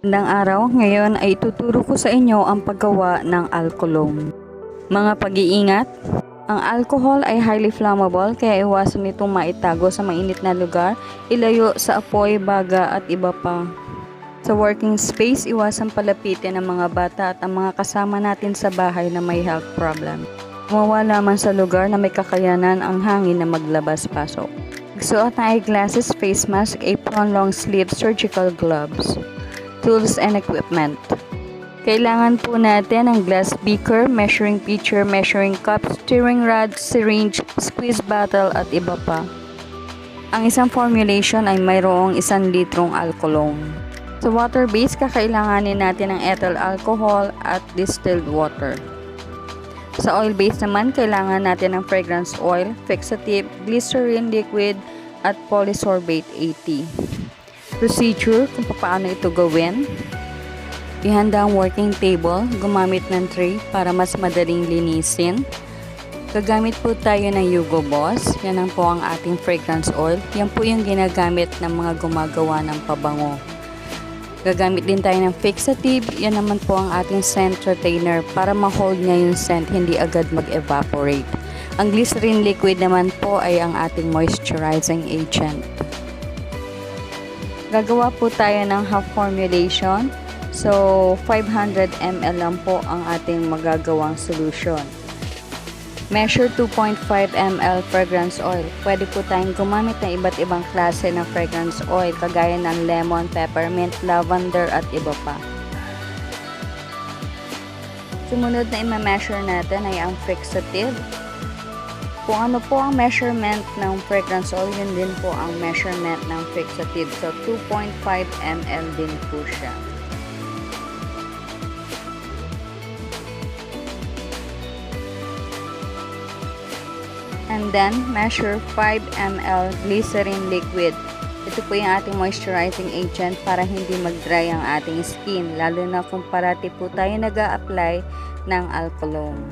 Magandang araw, ngayon ay ituturo ko sa inyo ang paggawa ng Alcologne. Mga pag-iingat, ang alcohol ay highly flammable kaya iwasan nitong maitago sa mainit na lugar, ilayo sa apoy, baga at iba pa. Sa working space, iwasan palapitin ang mga bata at ang mga kasama natin sa bahay na may health problem. Mawala man sa lugar na may kakayanan ang hangin na maglabas-pasok. Suot ng eyeglasses, face mask, apron, long sleeve, surgical gloves. Tools and equipment. Kailangan po natin ang glass beaker, measuring pitcher, measuring cup, stirring rod, syringe, squeeze bottle at iba pa. Ang isang formulation ay mayroong 1 litrong alcohol. Sa water base, kakailanganin natin ang ethyl alcohol at distilled water. Sa oil base naman, kailangan natin ng fragrance oil, fixative, glycerin liquid at polysorbate 80. Procedure kung paano ito gawin. Ihanda ang working table, gumamit ng tray para mas madaling linisin. Gagamit po tayo ng 𝑣�0𝑪𝑶. Yan ang po ang ating fragrance oil. Yan po yung ginagamit ng mga gumagawa ng pabango. Gagamit din tayo ng fixative. Yan naman po ang ating scent retainer para ma-hold niya yung scent, hindi agad mag-evaporate. Ang glycerin liquid naman po ay ang ating moisturizing agent. Gagawa po tayo ng half formulation. So, 500 ml lang po ang ating magagawang solution. Measure 2.5 ml fragrance oil. Pwede po tayong gumamit ng iba't ibang klase ng fragrance oil kagaya ng lemon, peppermint, lavender at iba pa. Sumunod na i-measure natin ay ang fixative. Kung ano po ang measurement ng fragrance oil, yun din po ang measurement ng fixative. So, 2.5 ml din po siya. And then, measure 5 ml glycerin liquid. Ito po yung ating moisturizing agent para hindi mag-dry ang ating skin, lalo na kung parati po tayo nag-a-apply ng Alcologne.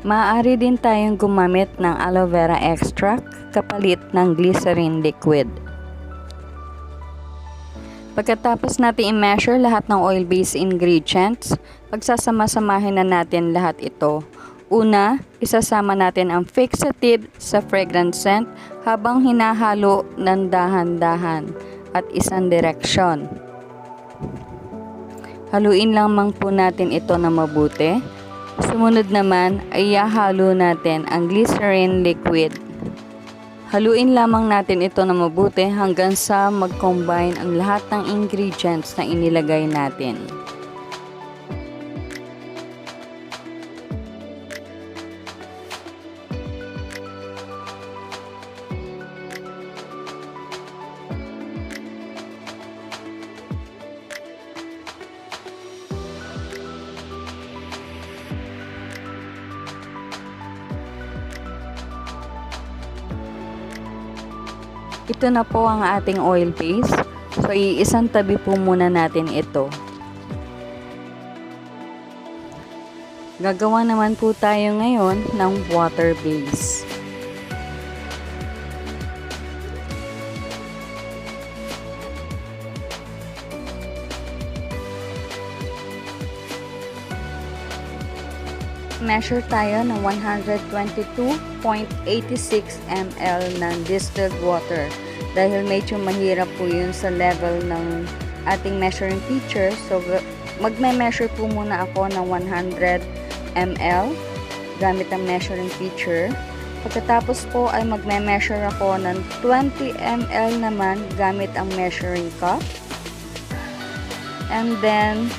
Maaari din tayong gumamit ng aloe vera extract kapalit ng glycerin liquid. Pagkatapos natin i-measure lahat ng oil-based ingredients, pagsasama-samahin na natin lahat ito. Una, isasama natin ang fixative sa fragrance scent habang hinahalo ng dahan-dahan at isang direksyon. Haluin lamang po natin ito na mabuti. Sumunod naman ay ihahalo natin ang glycerin liquid. Haluin lamang natin ito na mabuti hanggang sa mag-combine ang lahat ng ingredients na inilagay natin. Ito na po ang ating oil base. So, iisang tabi po muna natin ito. Gagawa naman po tayo ngayon ng water base. Measure tayo ng 122.86 ml ng distilled water dahil medyo mahirap po yun sa level ng ating measuring pitcher. So, magme-measure po muna ako ng 100 ml gamit ang measuring pitcher. Pagkatapos po ay magme-measure ako ng 20 ml naman gamit ang measuring cup. And then,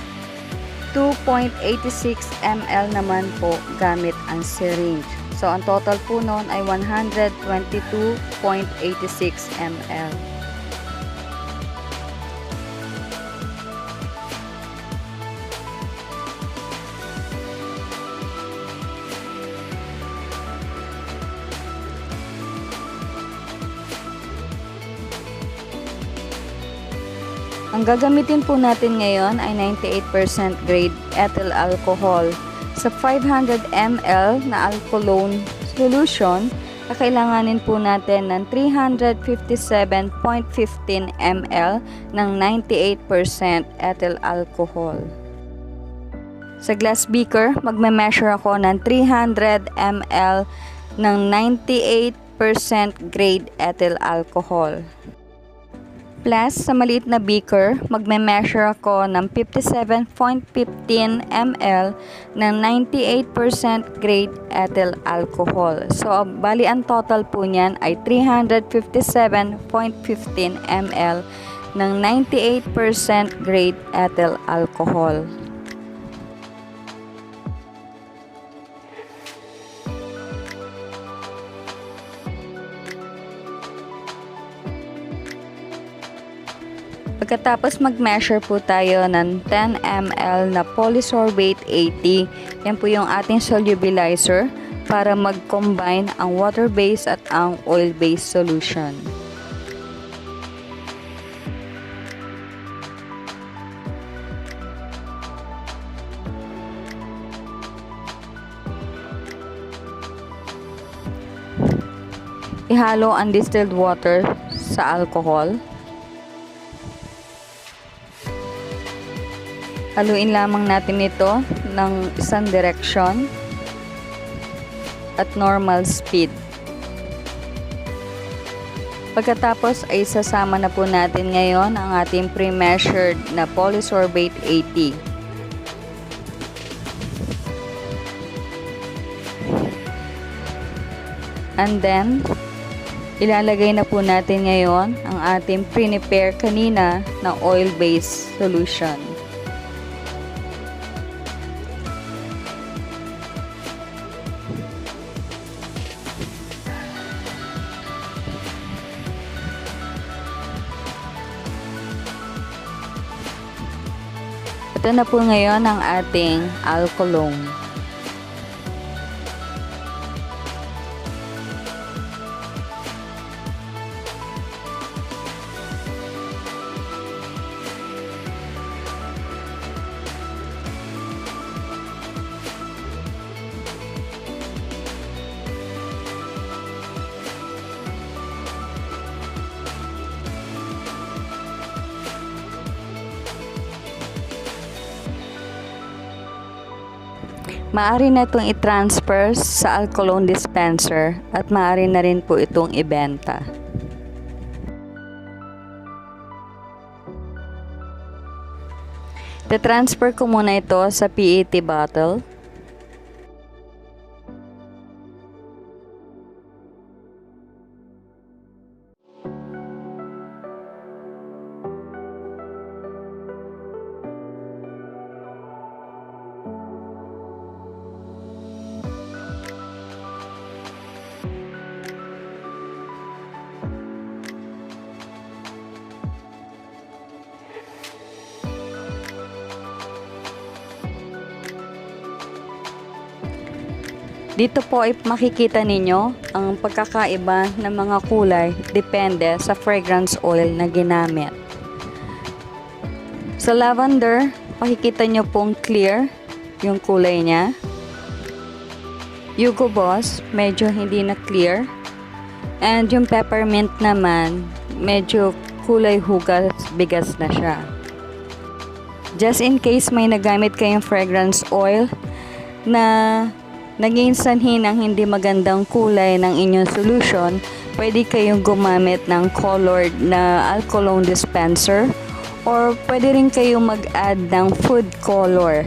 2.86 ml naman po gamit ang syringe. So, ang total po noon ay 122.86 ml. Ang gagamitin po natin ngayon ay 98% grade ethyl alcohol. Sa 500 ml na Alcologne solution, kakailanganin po natin ng 357.15 ml ng 98% ethyl alcohol. Sa glass beaker, magme-measure ako ng 300 ml ng 98% grade ethyl alcohol. Plus, sa maliit na beaker, magme-measure ako ng 57.15 ml ng 98% grade ethyl alcohol. So, bali ang total po niyan ay 357.15 ml ng 98% grade ethyl alcohol. Pagkatapos mag-measure po tayo ng 10 ml na polysorbate 80. Yan po yung ating solubilizer para mag-combine ang water-based at ang oil-based solution. Ihalo ang distilled water sa alcohol. Haluin lamang natin ito ng isang direksyon at normal speed. Pagkatapos ay sasama na po natin ngayon ang ating pre-measured na polysorbate 80. And then, ilalagay na po natin ngayon ang ating pre-prepare kanina na oil-based solution. Ito na po ngayon ang ating Alcologne. Maaari na itong i-transfer sa Alcologne dispenser at maaari na rin po itong ibenta. I-transfer ko muna ito sa PET bottle. Dito po ay makikita ninyo ang pagkakaiba ng mga kulay depende sa fragrance oil na ginamit. Sa lavender, makikita nyo pong clear yung kulay niya. Hugo Boss, medyo hindi na clear. And yung peppermint naman, medyo kulay hugas, bigas na siya. Just in case may nagamit kayong fragrance oil na naging sanhi ng hindi magandang kulay ng inyong solution, pwede kayong gumamit ng colored na Alcologne dispenser or pwede rin kayong mag-add ng food color